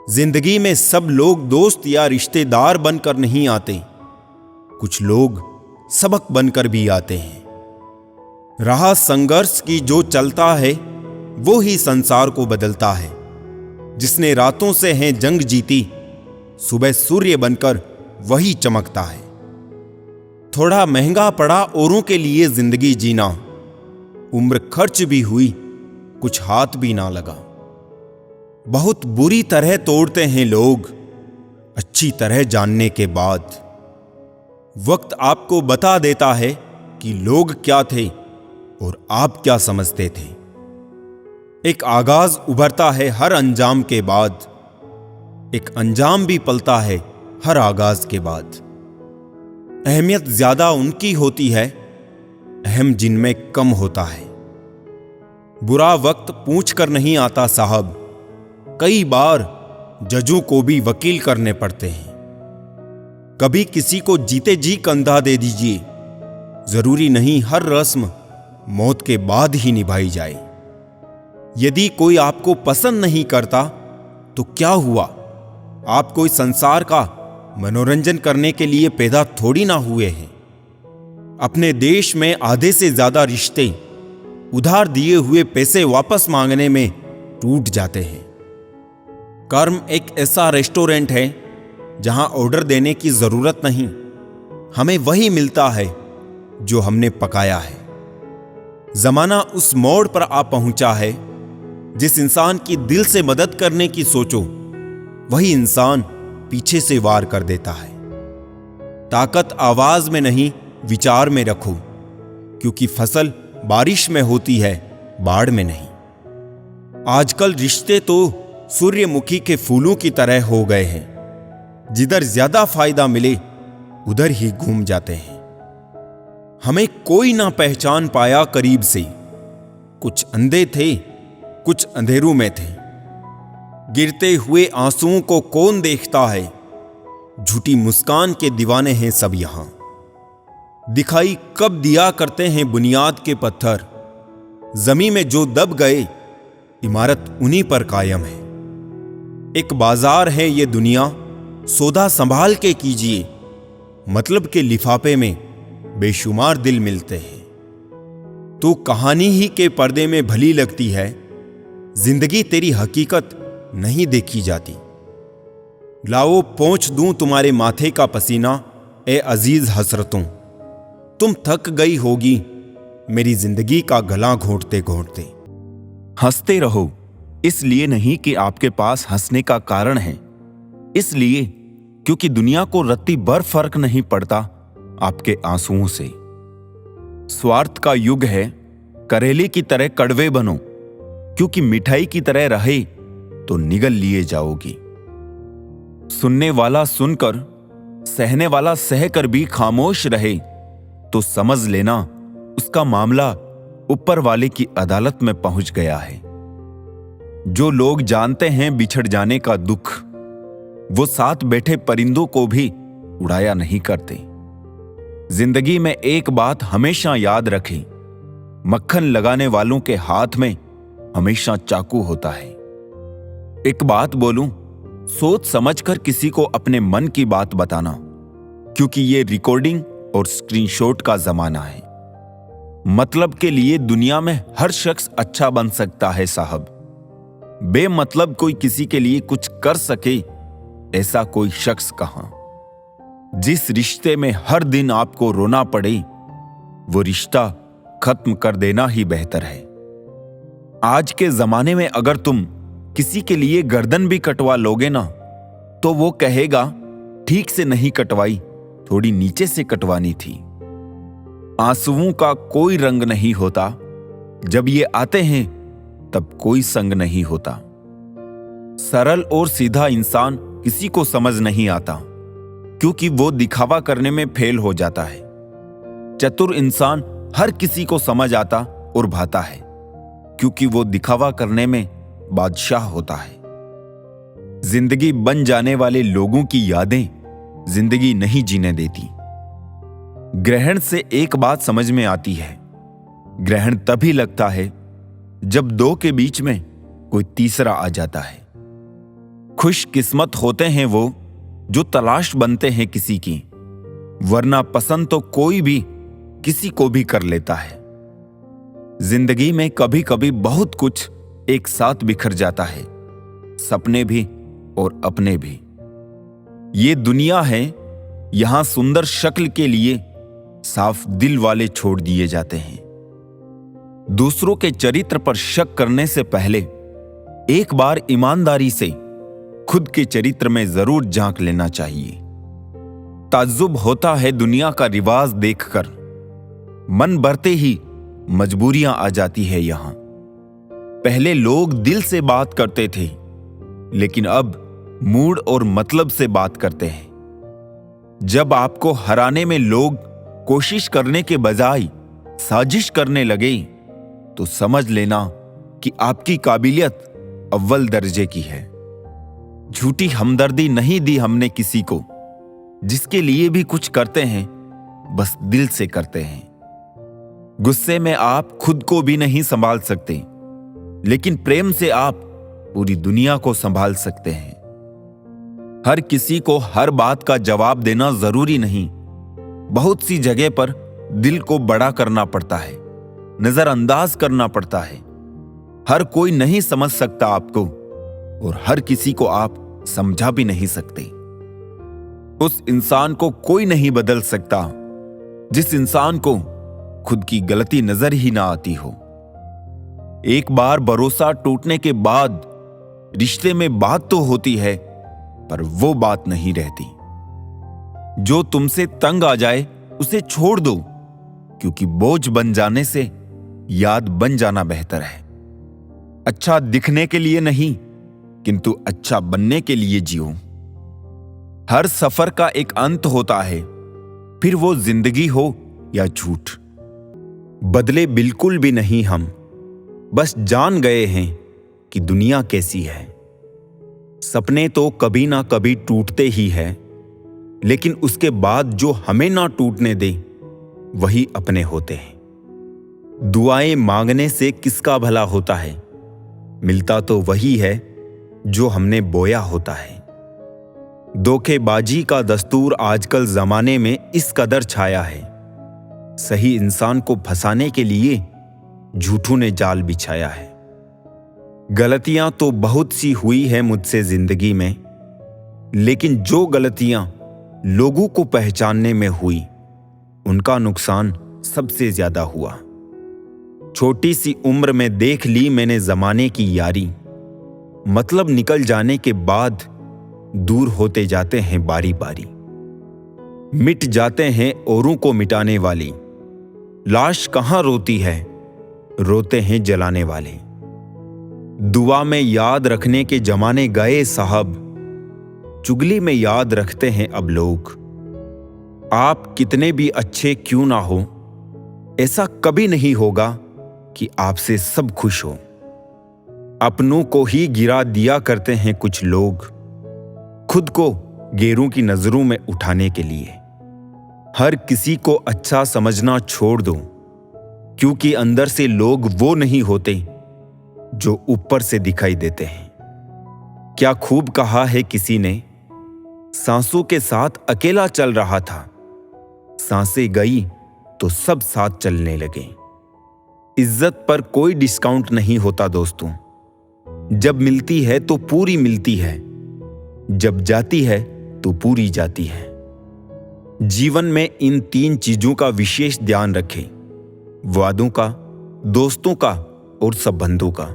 जिंदगी में सब लोग दोस्त या रिश्तेदार बनकर नहीं आते, कुछ लोग सबक बनकर भी आते हैं। राह संघर्ष की जो चलता है वो ही संसार को बदलता है। जिसने रातों से है जंग जीती, सुबह सूर्य बनकर वही चमकता है। थोड़ा महंगा पड़ा औरों के लिए जिंदगी जीना, उम्र खर्च भी हुई कुछ हाथ भी ना लगा। बहुत बुरी तरह तोड़ते हैं लोग अच्छी तरह जानने के बाद। वक्त आपको बता देता है कि लोग क्या थे और आप क्या समझते थे। एक आगाज उभरता है हर अंजाम के बाद, एक अंजाम भी पलता है हर आगाज के बाद। अहमियत ज्यादा उनकी होती है, अहम जिनमें कम होता है। बुरा वक्त पूछ कर नहीं आता साहब, कई बार जजों को भी वकील करने पड़ते हैं। कभी किसी को जीते जी कंधा दे दीजिए, जरूरी नहीं हर रस्म मौत के बाद ही निभाई जाए। यदि कोई आपको पसंद नहीं करता तो क्या हुआ, आप कोई संसार का मनोरंजन करने के लिए पैदा थोड़ी ना हुए हैं। अपने देश में आधे से ज्यादा रिश्ते उधार दिए हुए पैसे वापस मांगने में टूट जाते हैं। कर्म एक ऐसा रेस्टोरेंट है जहां ऑर्डर देने की जरूरत नहीं, हमें वही मिलता है जो हमने पकाया है। जमाना उस मोड़ पर आ पहुंचा है, जिस इंसान की दिल से मदद करने की सोचो वही इंसान पीछे से वार कर देता है। ताकत आवाज में नहीं विचार में रखो, क्योंकि फसल बारिश में होती है, बाढ़ में नहीं। आजकल रिश्ते तो सूर्यमुखी के फूलों की तरह हो गए हैं, जिधर ज्यादा फायदा मिले उधर ही घूम जाते हैं। हमें कोई ना पहचान पाया करीब से, कुछ अंधे थे कुछ अंधेरों में थे। गिरते हुए आंसुओं को कौन देखता है, झूठी मुस्कान के दीवाने हैं सब यहां। दिखाई कब दिया करते हैं बुनियाद के पत्थर, जमीन में जो दब गए इमारत उन्हीं पर कायम है। एक बाजार है ये दुनिया, सौदा संभाल के कीजिए, मतलब के लिफाफे में बेशुमार दिल मिलते हैं। तो कहानी ही के पर्दे में भली लगती है, जिंदगी तेरी हकीकत नहीं देखी जाती। लाओ पहुंच दूं तुम्हारे माथे का पसीना, ए अजीज हसरतों, तुम थक गई होगी मेरी जिंदगी का गला घोंटते घोंटते। हंसते रहो, इसलिए नहीं कि आपके पास हंसने का कारण है, इसलिए क्योंकि दुनिया को रत्ती भर फर्क नहीं पड़ता आपके आंसुओं से। स्वार्थ का युग है, करेले की तरह कड़वे बनो, क्योंकि मिठाई की तरह रहे तो निगल लिए जाओगी। सुनने वाला सुनकर, सहने वाला सहकर भी खामोश रहे तो समझ लेना उसका मामला ऊपर वाले की अदालत में पहुंच गया है। जो लोग जानते हैं बिछड़ जाने का दुख, वो साथ बैठे परिंदों को भी उड़ाया नहीं करते। जिंदगी में एक बात हमेशा याद रखें, मक्खन लगाने वालों के हाथ में हमेशा चाकू होता है। एक बात बोलूं, सोच समझकर किसी को अपने मन की बात बताना, क्योंकि ये रिकॉर्डिंग और स्क्रीनशॉट का जमाना है। मतलब के लिए दुनिया में हर शख्स अच्छा बन सकता है साहब, बेमतलब कोई किसी के लिए कुछ कर सके ऐसा कोई शख्स कहां। जिस रिश्ते में हर दिन आपको रोना पड़े, वो रिश्ता खत्म कर देना ही बेहतर है। आज के जमाने में अगर तुम किसी के लिए गर्दन भी कटवा लोगे ना, तो वो कहेगा ठीक से नहीं कटवाई, थोड़ी नीचे से कटवानी थी। आंसुओं का कोई रंग नहीं होता, जब ये आते हैं तब कोई संग नहीं होता। सरल और सीधा इंसान किसी को समझ नहीं आता, क्योंकि वो दिखावा करने में फेल हो जाता है। चतुर इंसान हर किसी को समझ आता और भाता है, क्योंकि वो दिखावा करने में बादशाह होता है। जिंदगी बन जाने वाले लोगों की यादें जिंदगी नहीं जीने देती। ग्रहण से एक बात समझ में आती है, ग्रहण तभी लगता है जब दो के बीच में कोई तीसरा आ जाता है। खुशकिस्मत होते हैं वो जो तलाश बनते हैं किसी की, वरना पसंद तो कोई भी किसी को भी कर लेता है। जिंदगी में कभी कभी बहुत कुछ एक साथ बिखर जाता है, सपने भी और अपने भी। ये दुनिया है, यहां सुंदर शक्ल के लिए साफ दिल वाले छोड़ दिए जाते हैं। दूसरों के चरित्र पर शक करने से पहले एक बार ईमानदारी से खुद के चरित्र में जरूर झांक लेना चाहिए। ताज्जुब होता है दुनिया का रिवाज देखकर, मन भरते ही मजबूरियां आ जाती है यहां। पहले लोग दिल से बात करते थे, लेकिन अब मूड और मतलब से बात करते हैं। जब आपको हराने में लोग कोशिश करने के बजाय साजिश करने लगे, तो समझ लेना कि आपकी काबिलियत अव्वल दर्जे की है। झूठी हमदर्दी नहीं दी हमने किसी को, जिसके लिए भी कुछ करते हैं बस दिल से करते हैं। गुस्से में आप खुद को भी नहीं संभाल सकते, लेकिन प्रेम से आप पूरी दुनिया को संभाल सकते हैं। हर किसी को हर बात का जवाब देना जरूरी नहीं। बहुत सी जगह पर दिल को बड़ा करना पड़ता है, नजरअंदाज करना पड़ता है। हर कोई नहीं समझ सकता आपको, और हर किसी को आप समझा भी नहीं सकते। उस इंसान को कोई नहीं बदल सकता जिस इंसान को खुद की गलती नजर ही ना आती हो। एक बार भरोसा टूटने के बाद रिश्ते में बात तो होती है, पर वो बात नहीं रहती। जो तुमसे तंग आ जाए उसे छोड़ दो, क्योंकि बोझ बन जाने से याद बन जाना बेहतर है। अच्छा दिखने के लिए नहीं, किंतु अच्छा बनने के लिए जियो। हर सफर का एक अंत होता है, फिर वो जिंदगी हो या झूठ। बदले बिल्कुल भी नहीं हम, बस जान गए हैं कि दुनिया कैसी है। सपने तो कभी ना कभी टूटते ही है, लेकिन उसके बाद जो हमें ना टूटने दे वही अपने होते हैं। दुआएं मांगने से किसका भला होता है, मिलता तो वही है जो हमने बोया होता है। धोखेबाजी का दस्तूर आजकल जमाने में इस कदर छाया है, सही इंसान को फंसाने के लिए झूठों ने जाल बिछाया है। गलतियां तो बहुत सी हुई है मुझसे जिंदगी में, लेकिन जो गलतियां लोगों को पहचानने में हुई, उनका नुकसान सबसे ज्यादा हुआ। छोटी सी उम्र में देख ली मैंने जमाने की यारी, मतलब निकल जाने के बाद दूर होते जाते हैं बारी बारी। मिट जाते हैं औरों को मिटाने वाली, लाश कहां रोती है, रोते हैं जलाने वाले। दुआ में याद रखने के जमाने गए साहब, चुगली में याद रखते हैं अब लोग। आप कितने भी अच्छे क्यों ना हो, ऐसा कभी नहीं होगा कि आपसे सब खुश हो। अपनों को ही गिरा दिया करते हैं कुछ लोग, खुद को गैरों की नजरों में उठाने के लिए। हर किसी को अच्छा समझना छोड़ दो, क्योंकि अंदर से लोग वो नहीं होते जो ऊपर से दिखाई देते हैं। क्या खूब कहा है किसी ने, सांसों के साथ अकेला चल रहा था, सांसें गई तो सब साथ चलने लगे। इज्जत पर कोई डिस्काउंट नहीं होता दोस्तों। जब मिलती है तो पूरी मिलती है, जब जाती है तो पूरी जाती है। जीवन में इन 3 चीजों का विशेष ध्यान रखें, वादों का, दोस्तों का और संबंधों का,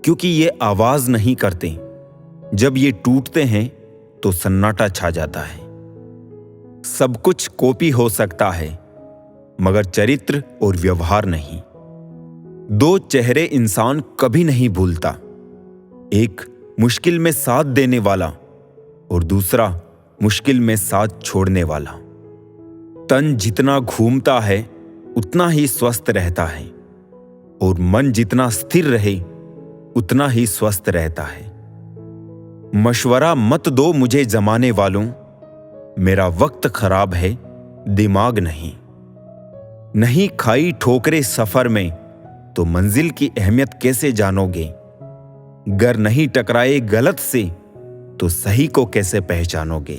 क्योंकि ये आवाज नहीं करते। जब ये टूटते हैं तो सन्नाटा छा जाता है। सब कुछ कॉपी हो सकता है, मगर चरित्र और व्यवहार नहीं। 2 चेहरे इंसान कभी नहीं भूलता, एक मुश्किल में साथ देने वाला और दूसरा मुश्किल में साथ छोड़ने वाला। तन जितना घूमता है उतना ही स्वस्थ रहता है, और मन जितना स्थिर रहे उतना ही स्वस्थ रहता है। मशवरा मत दो मुझे जमाने वालों, मेरा वक्त खराब है, दिमाग नहीं। नहीं खाई ठोकरे सफर में तो मंजिल की अहमियत कैसे जानोगे। गर नहीं टकराए गलत से तो सही को कैसे पहचानोगे?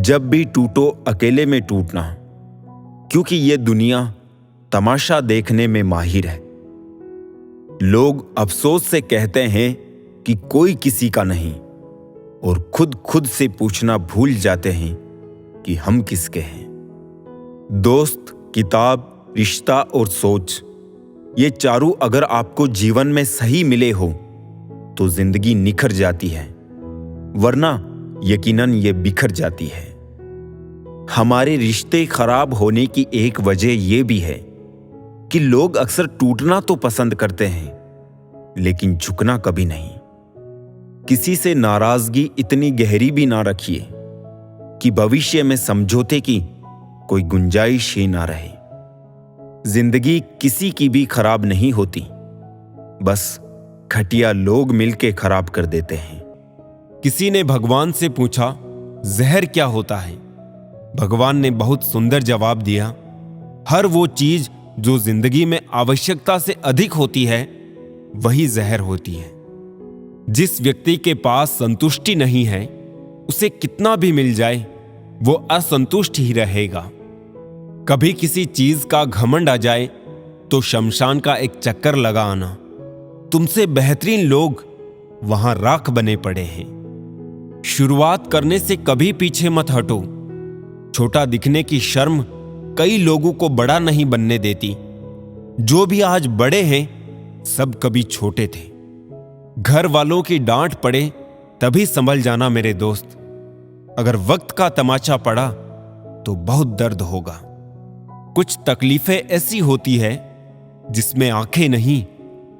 जब भी टूटो अकेले में टूटना, क्योंकि ये दुनिया तमाशा देखने में माहिर है। लोग अफसोस से कहते हैं कि कोई किसी का नहीं, और खुद से पूछना भूल जाते हैं कि हम किसके हैं। दोस्त, किताब, रिश्ता और सोच, ये चारों अगर आपको जीवन में सही मिले हो तो जिंदगी निखर जाती है, वरना यकीनन ये बिखर जाती है। हमारे रिश्ते खराब होने की एक वजह यह भी है कि लोग अक्सर टूटना तो पसंद करते हैं, लेकिन झुकना कभी नहीं। किसी से नाराजगी इतनी गहरी भी ना रखिए कि भविष्य में समझौते की कोई गुंजाइश ही ना रहे। जिंदगी किसी की भी खराब नहीं होती, बस घटिया लोग मिलके खराब कर देते हैं। किसी ने भगवान से पूछा, जहर क्या होता है? भगवान ने बहुत सुंदर जवाब दिया, हर वो चीज जो जिंदगी में आवश्यकता से अधिक होती है वही जहर होती है। जिस व्यक्ति के पास संतुष्टि नहीं है, उसे कितना भी मिल जाए वो असंतुष्ट ही रहेगा। कभी किसी चीज का घमंड आ जाए तो शमशान का एक चक्कर लगा आना। तुमसे बेहतरीन लोग वहां राख बने पड़े हैं। शुरुआत करने से कभी पीछे मत हटो। छोटा दिखने की शर्म कई लोगों को बड़ा नहीं बनने देती। जो भी आज बड़े हैं, सब कभी छोटे थे। घर वालों की डांट पड़े तभी संभल जाना मेरे दोस्त। अगर वक्त का तमाचा पड़ा तो बहुत दर्द होगा। कुछ तकलीफें ऐसी होती है जिसमें आंखें नहीं,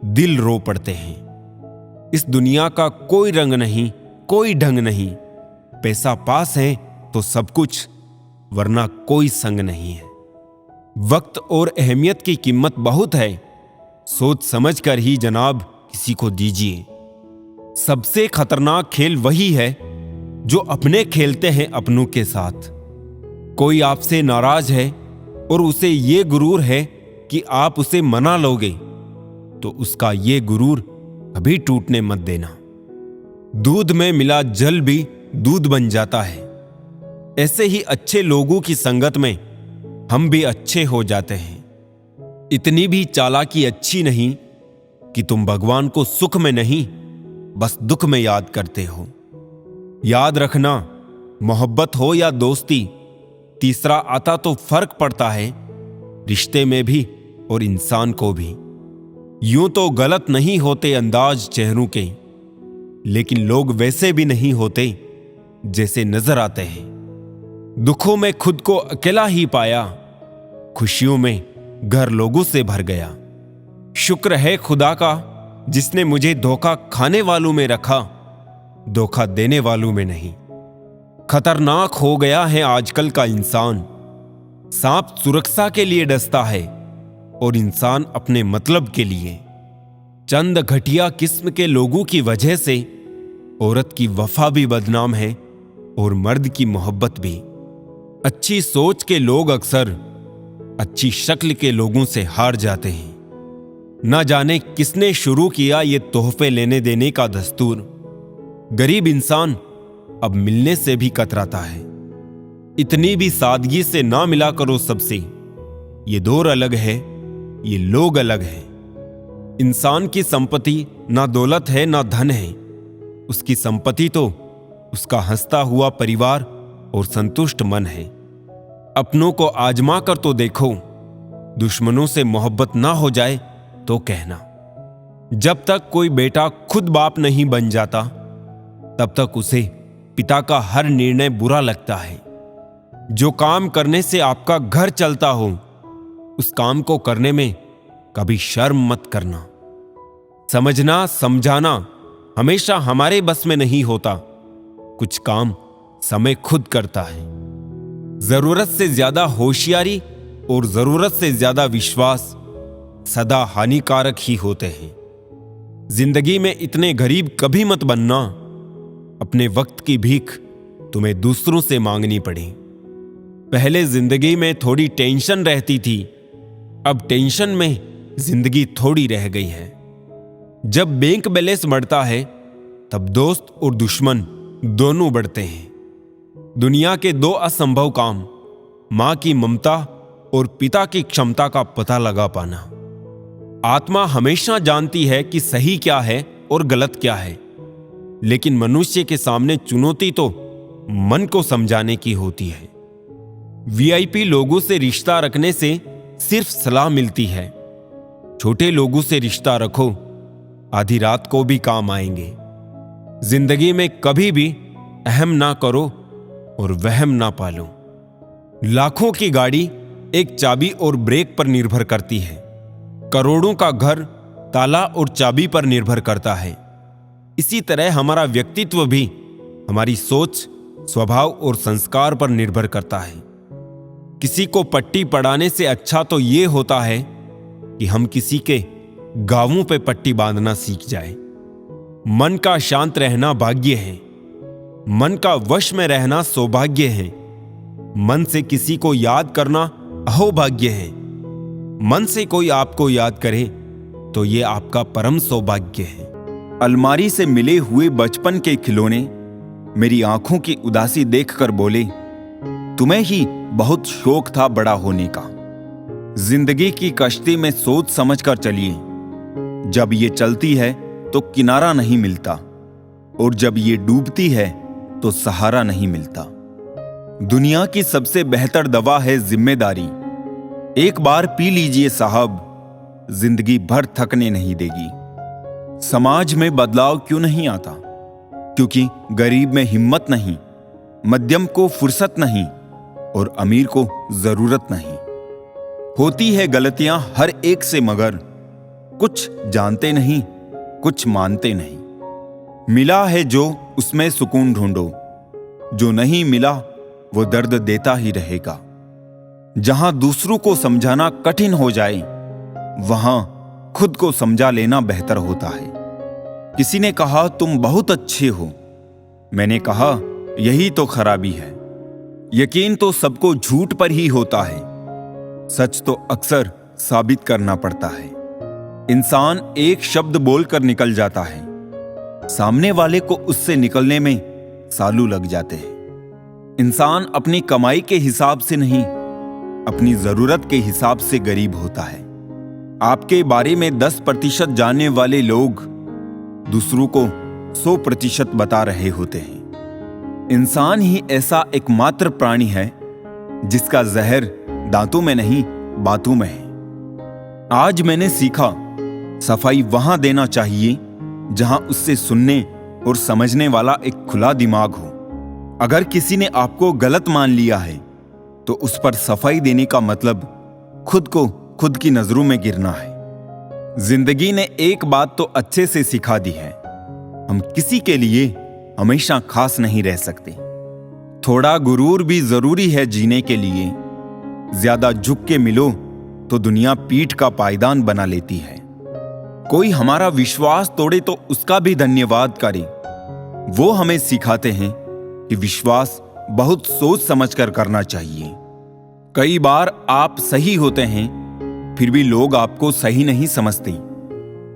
दिल रो पड़ते हैं। इस दुनिया का कोई रंग नहीं, कोई ढंग नहीं। पैसा पास है तो सब कुछ, वरना कोई संग नहीं है। वक्त और अहमियत की कीमत बहुत है, सोच समझ कर ही जनाब किसी को दीजिए। सबसे खतरनाक खेल वही है जो अपने खेलते हैं अपनों के साथ। कोई आपसे नाराज है और उसे ये गुरूर है कि आप उसे मना लोगे, तो उसका ये गुरूर कभी टूटने मत देना। दूध में मिला जल भी दूध बन जाता है। ऐसे ही अच्छे लोगों की संगत में हम भी अच्छे हो जाते हैं। इतनी भी चालाकी अच्छी नहीं कि तुम भगवान को सुख में नहीं, बस दुख में याद करते हो। याद रखना, मोहब्बत हो या दोस्ती, तीसरा आता तो फर्क पड़ता है, रिश्ते में भी और इंसान को भी। यूं तो गलत नहीं होते अंदाज चेहरों के, लेकिन लोग वैसे भी नहीं होते जैसे नजर आते हैं। दुखों में खुद को अकेला ही पाया, खुशियों में घर लोगों से भर गया। शुक्र है खुदा का जिसने मुझे धोखा खाने वालों में रखा, धोखा देने वालों में नहीं। खतरनाक हो गया है आजकल का इंसान। सांप सुरक्षा के लिए डसता है और इंसान अपने मतलब के लिए। चंद घटिया किस्म के लोगों की वजह से औरत की वफा भी बदनाम है और मर्द की मोहब्बत भी। अच्छी सोच के लोग अक्सर अच्छी शक्ल के लोगों से हार जाते हैं। न जाने किसने शुरू किया ये तोहफे लेने देने का दस्तूर। गरीब इंसान अब मिलने से भी कतराता है। इतनी भी सादगी से ना मिला करो सबसे। ये दौर अलग है, ये लोग अलग है। इंसान की संपत्ति ना दौलत है ना धन है। उसकी संपत्ति तो उसका हंसता हुआ परिवार और संतुष्ट मन है। अपनों को आजमा कर तो देखो, दुश्मनों से मोहब्बत ना हो जाए तो कहना। जब तक कोई बेटा खुद बाप नहीं बन जाता, तब तक उसे पिता का हर निर्णय बुरा लगता है। जो काम करने से आपका घर चलता हो, उस काम को करने में कभी शर्म मत करना। समझना समझाना हमेशा हमारे बस में नहीं होता। कुछ काम समय खुद करता है। जरूरत से ज्यादा होशियारी और जरूरत से ज्यादा विश्वास सदा हानिकारक ही होते हैं। जिंदगी में इतने गरीब कभी मत बनना, अपने वक्त की भीख तुम्हें दूसरों से मांगनी पड़ी। पहले जिंदगी में थोड़ी टेंशन रहती थी, अब टेंशन में जिंदगी थोड़ी रह गई है। जब बैंक बैलेंस बढ़ता है तब दोस्त और दुश्मन दोनों बढ़ते हैं। दुनिया के दो असंभव काम, मां की ममता और पिता की क्षमता का पता लगा पाना। आत्मा हमेशा जानती है कि सही क्या है और गलत क्या है, लेकिन मनुष्य के सामने चुनौती तो मन को समझाने की होती है। वीआईपी लोगों से रिश्ता रखने से सिर्फ सलाह मिलती है। छोटे लोगों से रिश्ता रखो, आधी रात को भी काम आएंगे। जिंदगी में कभी भी अहम ना करो और वहम ना पालो। लाखों की गाड़ी एक चाबी और ब्रेक पर निर्भर करती है। करोड़ों का घर ताला और चाबी पर निर्भर करता है। इसी तरह हमारा व्यक्तित्व भी हमारी सोच, स्वभाव और संस्कार पर निर्भर करता है। किसी को पट्टी पढ़ाने से अच्छा तो यह होता है कि हम किसी के गांवों पे पट्टी बांधना सीख जाए। मन का शांत रहना भाग्य है, मन का वश में रहना सौभाग्य है। मन से किसी को याद करना अहोभाग्य है। मन से कोई आपको याद करे तो ये आपका परम सौभाग्य है। अलमारी से मिले हुए बचपन के खिलौने मेरी आंखों की उदासी देखकर बोले, तुम्हें ही बहुत शौक था बड़ा होने का। जिंदगी की कश्ती में सोच समझकर चलिए। जब ये चलती है तो किनारा नहीं मिलता, और जब ये डूबती है तो सहारा नहीं मिलता। दुनिया की सबसे बेहतर दवा है जिम्मेदारी। एक बार पी लीजिए साहब, जिंदगी भर थकने नहीं देगी। समाज में बदलाव क्यों नहीं आता? क्योंकि गरीब में हिम्मत नहीं, मध्यम को फुर्सत नहीं और अमीर को जरूरत नहीं। होती है गलतियां हर एक से, मगर कुछ जानते नहीं, कुछ मानते नहीं। मिला है जो उसमें सुकून ढूंढो, जो नहीं मिला वो दर्द देता ही रहेगा। जहां दूसरों को समझाना कठिन हो जाए, वहां खुद को समझा लेना बेहतर होता है। किसी ने कहा तुम बहुत अच्छे हो, मैंने कहा यही तो खराबी है। यकीन तो सबको झूठ पर ही होता है, सच तो अक्सर साबित करना पड़ता है। इंसान एक शब्द बोलकर निकल जाता है, सामने वाले को उससे निकलने में सालों लग जाते हैं। इंसान अपनी कमाई के हिसाब से नहीं, अपनी जरूरत के हिसाब से गरीब होता है। आपके बारे में 10% जानने वाले लोग दूसरों को 100% बता रहे होते हैं। इंसान ही ऐसा एकमात्र प्राणी है जिसका जहर दांतों में नहीं, बातों में है। आज मैंने सीखा, सफाई वहां देना चाहिए जहां उससे सुनने और समझने वाला एक खुला दिमाग हो। अगर किसी ने आपको गलत मान लिया है तो उस पर सफाई देने का मतलब खुद को खुद की नजरों में गिरना है। जिंदगी ने एक बात तो अच्छे से सिखा दी है, हम किसी के लिए हमेशा खास नहीं रह सकते। थोड़ा गुरूर भी जरूरी है जीने के लिए। ज्यादा झुक के मिलो तो दुनिया पीठ का पायदान बना लेती है। कोई हमारा विश्वास तोड़े तो उसका भी धन्यवाद करे। वो हमें सिखाते हैं कि विश्वास बहुत सोच समझकर करना चाहिए। कई बार आप सही होते हैं, फिर भी लोग आपको सही नहीं समझते।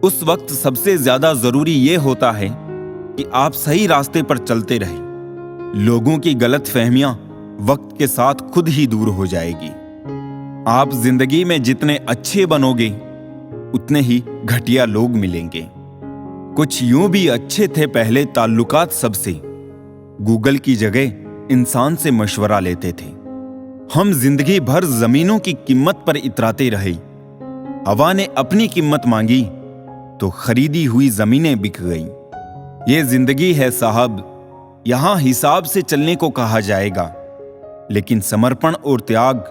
उस वक्त सबसे ज्यादा जरूरी यह होता है कि आप सही रास्ते पर चलते रहें। लोगों की गलतफहमियां वक्त के साथ खुद ही दूर हो जाएगी। आप जिंदगी में जितने अच्छे बनोगे, उतने ही घटिया लोग मिलेंगे। कुछ यूं भी अच्छे थे पहले ताल्लुकात सबसे, गूगल की जगह इंसान से मशवरा लेते थे। हम जिंदगी भर जमीनों की कीमत पर इतराते रहे। हवा ने अपनी कीमत मांगी तो खरीदी हुई जमीनें बिक गईं। ये जिंदगी है साहब, यहां हिसाब से चलने को कहा जाएगा, लेकिन समर्पण और त्याग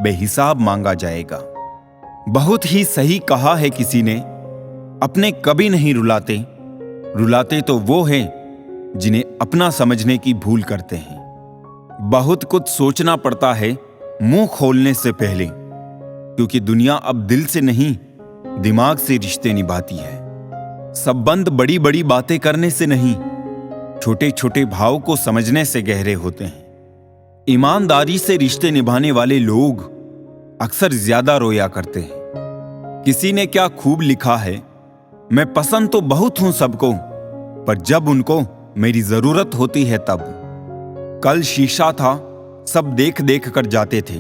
बेहिसाब मांगा जाएगा। बहुत ही सही कहा है किसी ने, अपने कभी नहीं रुलाते, रुलाते तो वो हैं जिन्हें अपना समझने की भूल करते हैं। बहुत कुछ सोचना पड़ता है मुंह खोलने से पहले, क्योंकि दुनिया अब दिल से नहीं, दिमाग से रिश्ते निभाती है। संबंध बड़ी बड़ी बातें करने से नहीं, छोटे छोटे भाव को समझने से गहरे होते हैं। ईमानदारी से रिश्ते निभाने वाले लोग अक्सर ज्यादा रोया करते हैं। किसी ने क्या खूब लिखा है, मैं पसंद तो बहुत हूं सबको, पर जब उनको मेरी जरूरत होती है तब। कल शीशा था, सब देख देख कर जाते थे,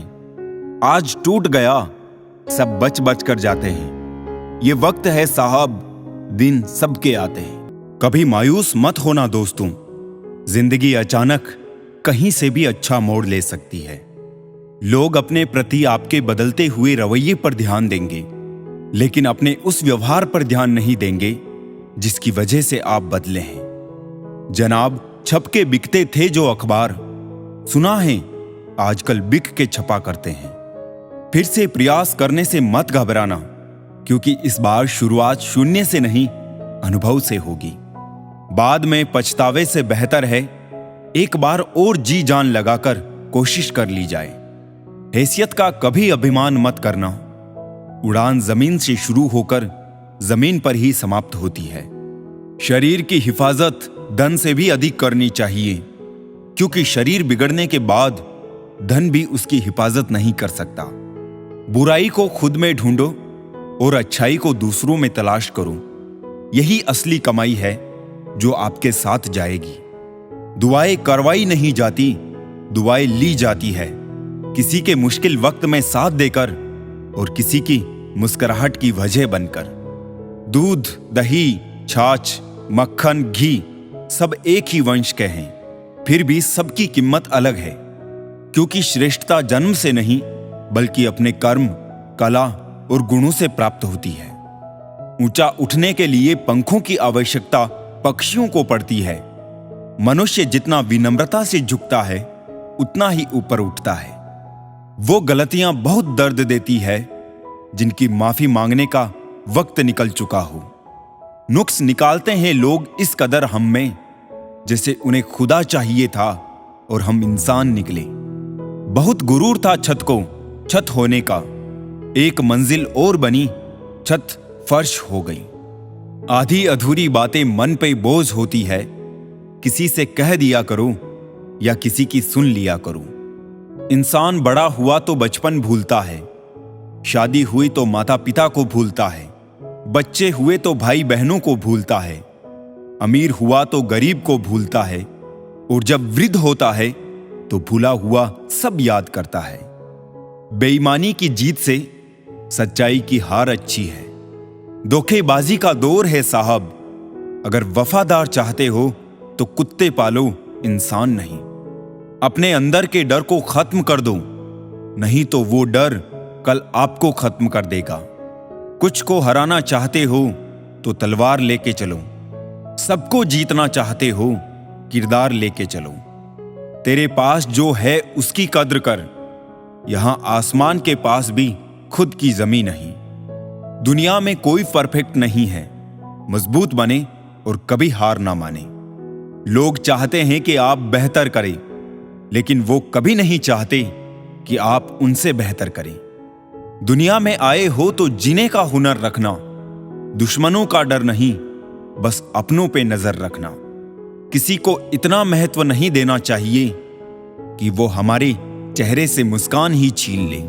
आज टूट गया, सब बच बच कर जाते हैं। ये वक्त है साहब, दिन सबके आते हैं। कभी मायूस मत होना दोस्तों, जिंदगी अचानक कहीं से भी अच्छा मोड़ ले सकती है। लोग अपने प्रति आपके बदलते हुए रवैये पर ध्यान देंगे, लेकिन अपने उस व्यवहार पर ध्यान नहीं देंगे जिसकी वजह से आप बदले हैं। जनाब, छप के बिकते थे जो अखबार, सुना है आजकल बिक के छपा करते हैं। फिर से प्रयास करने से मत घबराना, क्योंकि इस बार शुरुआत शून्य से नहीं, अनुभव से होगी। बाद में पछतावे से बेहतर है एक बार और जी जान लगाकर कोशिश कर ली जाए। हैसियत का कभी अभिमान मत करना। उड़ान जमीन से शुरू होकर जमीन पर ही समाप्त होती है। शरीर की हिफाजत धन से भी अधिक करनी चाहिए, क्योंकि शरीर बिगड़ने के बाद धन भी उसकी हिफाजत नहीं कर सकता। बुराई को खुद में ढूंढो और अच्छाई को दूसरों में तलाश करो। यही असली कमाई है जो आपके साथ जाएगी। दुआएं करवाई नहीं जाती, दुआएं ली जाती है, किसी के मुश्किल वक्त में साथ देकर और किसी की मुस्कुराहट की वजह बनकर। दूध, दही, छाछ, मक्खन, घी सब एक ही वंश के हैं, फिर भी सबकी कीमत अलग है, क्योंकि श्रेष्ठता जन्म से नहीं बल्कि अपने कर्म, कला और गुणों से प्राप्त होती है। ऊंचा उठने के लिए पंखों की आवश्यकता पक्षियों को पड़ती है। मनुष्य जितना विनम्रता से झुकता है उतना ही ऊपर उठता है। वो गलतियां बहुत दर्द देती है जिनकी माफी मांगने का वक्त निकल चुका हो। नुक्स निकालते हैं लोग इस कदर हम में, जैसे उन्हें खुदा चाहिए था और हम इंसान निकले। बहुत गुरूर था छत को छत होने का, एक मंजिल और बनी, छत फर्श हो गई। आधी अधूरी बातें मन पे बोझ होती है, किसी से कह दिया करो या किसी की सुन लिया करो। इंसान बड़ा हुआ तो बचपन भूलता है, शादी हुई तो माता पिता को भूलता है, बच्चे हुए तो भाई बहनों को भूलता है, अमीर हुआ तो गरीब को भूलता है, और जब वृद्ध होता है तो भूला हुआ सब याद करता है। बेईमानी की जीत से सच्चाई की हार अच्छी है। धोखेबाजी का दौर है साहब, अगर वफादार चाहते हो तो कुत्ते पालो, इंसान नहीं। अपने अंदर के डर को खत्म कर दो, नहीं तो वो डर कल आपको खत्म कर देगा। कुछ को हराना चाहते हो तो तलवार लेके चलो, सबको जीतना चाहते हो किरदार लेके चलो। तेरे पास जो है उसकी कद्र कर, यहां आसमान के पास भी खुद की जमीन नहीं। दुनिया में कोई परफेक्ट नहीं है, मजबूत बने और कभी हार ना माने। लोग चाहते हैं कि आप बेहतर करें, लेकिन वो कभी नहीं चाहते कि आप उनसे बेहतर करें। दुनिया में आए हो तो जीने का हुनर रखना, दुश्मनों का डर नहीं, बस अपनों पे नजर रखना। किसी को इतना महत्व नहीं देना चाहिए कि वो हमारे चेहरे से मुस्कान ही छीन ले।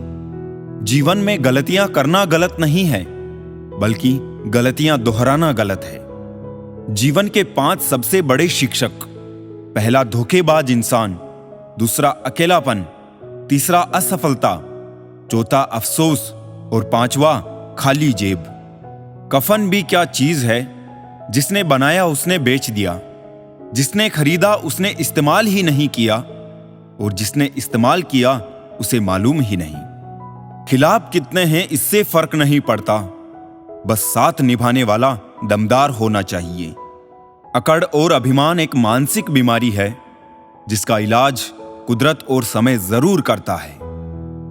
जीवन में गलतियां करना गलत नहीं है, बल्कि गलतियां दोहराना गलत है। जीवन के 5 सबसे बड़े शिक्षक: पहला धोखेबाज इंसान, दूसरा अकेलापन, तीसरा असफलता, चौथा अफसोस और 5वां खाली जेब। कफन भी क्या चीज है, जिसने बनाया उसने बेच दिया, जिसने खरीदा उसने इस्तेमाल ही नहीं किया, और जिसने इस्तेमाल किया उसे मालूम ही नहीं। खिलाफ कितने हैं इससे फर्क नहीं पड़ता, बस साथ निभाने वाला दमदार होना चाहिए। अकड़ और अभिमान एक मानसिक बीमारी है जिसका इलाज कुदरत और समय जरूर करता है।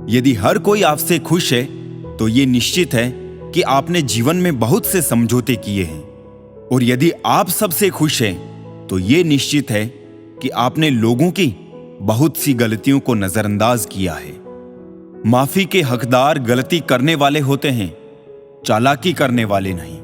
यदि हर कोई आपसे खुश है तो ये निश्चित है कि आपने जीवन में बहुत से समझौते किए हैं, और यदि आप सबसे खुश हैं तो ये निश्चित है कि आपने लोगों की बहुत सी गलतियों को नजरअंदाज किया है। माफी के हकदार गलती करने वाले होते हैं, चालाकी करने वाले नहीं।